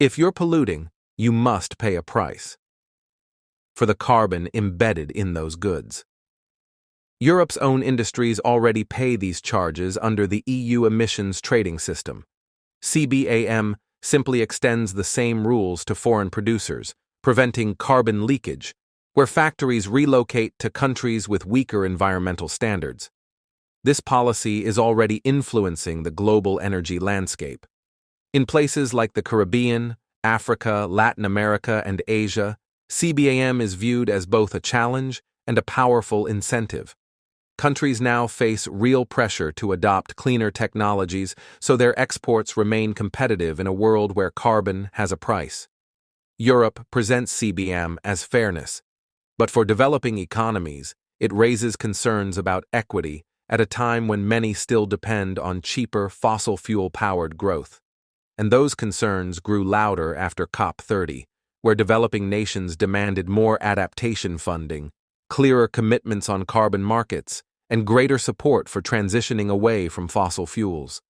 If you're polluting, you must pay a price for the carbon embedded in those goods. Europe's own industries already pay these charges under the EU emissions trading system. CBAM simply extends the same rules to foreign producers, preventing carbon leakage, where factories relocate to countries with weaker environmental standards. This policy is already influencing the global energy landscape. In places like the Caribbean, Africa, Latin America, and Asia, CBAM is viewed as both a challenge and a powerful incentive. Countries now face real pressure to adopt cleaner technologies so their exports remain competitive in a world where carbon has a price. Europe presents CBAM as fairness, but for developing economies, it raises concerns about equity at a time when many still depend on cheaper fossil fuel-powered growth. And those concerns grew louder after COP30, where developing nations demanded more adaptation funding, clearer commitments on carbon markets, and greater support for transitioning away from fossil fuels.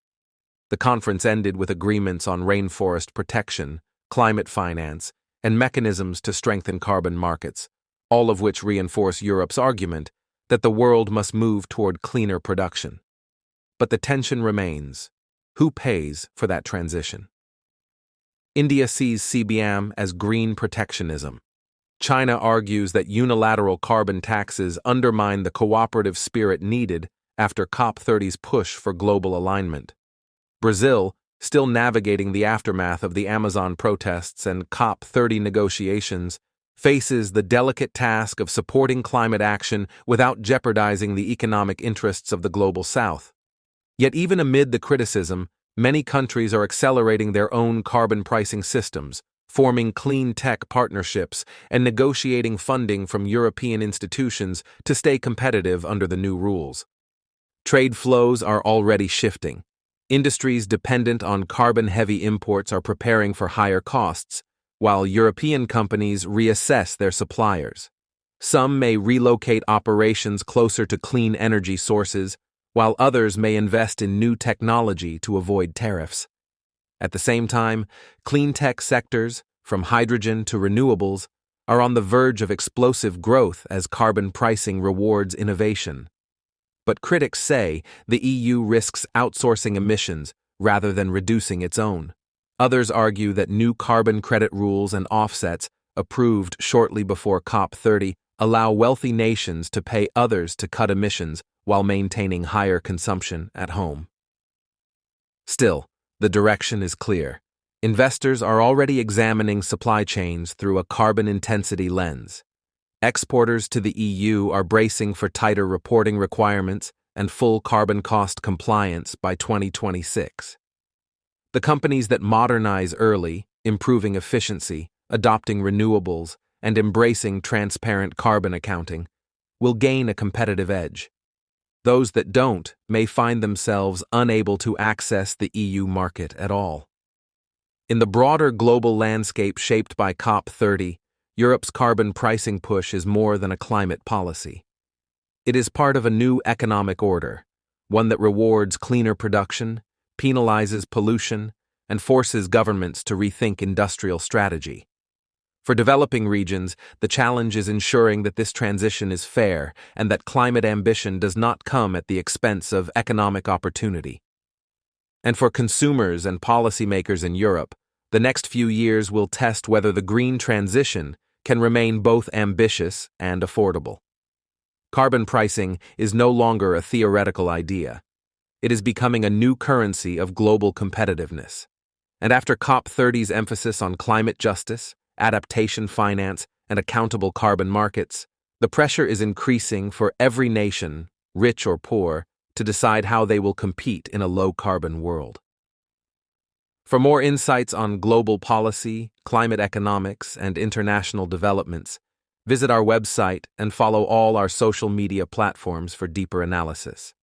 The conference ended with agreements on rainforest protection, climate finance, and mechanisms to strengthen carbon markets, all of which reinforce Europe's argument that the world must move toward cleaner production. But the tension remains. Who pays for that transition? India sees CBAM as green protectionism. China argues that unilateral carbon taxes undermine the cooperative spirit needed after COP30's push for global alignment. Brazil, still navigating the aftermath of the Amazon protests and COP30 negotiations, faces the delicate task of supporting climate action without jeopardizing the economic interests of the global South. Yet even amid the criticism, many countries are accelerating their own carbon pricing systems, forming clean tech partnerships, and negotiating funding from European institutions to stay competitive under the new rules. Trade flows are already shifting. Industries dependent on carbon-heavy imports are preparing for higher costs, while European companies reassess their suppliers. Some may relocate operations closer to clean energy sources, while others may invest in new technology to avoid tariffs. At the same time, clean tech sectors, from hydrogen to renewables, are on the verge of explosive growth as carbon pricing rewards innovation. But critics say the EU risks outsourcing emissions rather than reducing its own. Others argue that new carbon credit rules and offsets, approved shortly before COP30, allow wealthy nations to pay others to cut emissions while maintaining higher consumption at home. Still, the direction is clear. Investors are already examining supply chains through a carbon intensity lens. Exporters to the EU are bracing for tighter reporting requirements and full carbon cost compliance by 2026. The companies that modernize early, improving efficiency, adopting renewables, and embracing transparent carbon accounting, will gain a competitive edge. Those that don't may find themselves unable to access the EU market at all. In the broader global landscape shaped by COP30, Europe's carbon pricing push is more than a climate policy. It is part of a new economic order, one that rewards cleaner production, penalizes pollution, and forces governments to rethink industrial strategy. For developing regions, the challenge is ensuring that this transition is fair and that climate ambition does not come at the expense of economic opportunity. And for consumers and policymakers in Europe, the next few years will test whether the green transition can remain both ambitious and affordable. Carbon pricing is no longer a theoretical idea. It is becoming a new currency of global competitiveness. And after COP30's emphasis on climate justice, adaptation finance, and accountable carbon markets, the pressure is increasing for every nation, rich or poor, to decide how they will compete in a low-carbon world. For more insights on global policy, climate economics, and international developments, visit our website and follow all our social media platforms for deeper analysis.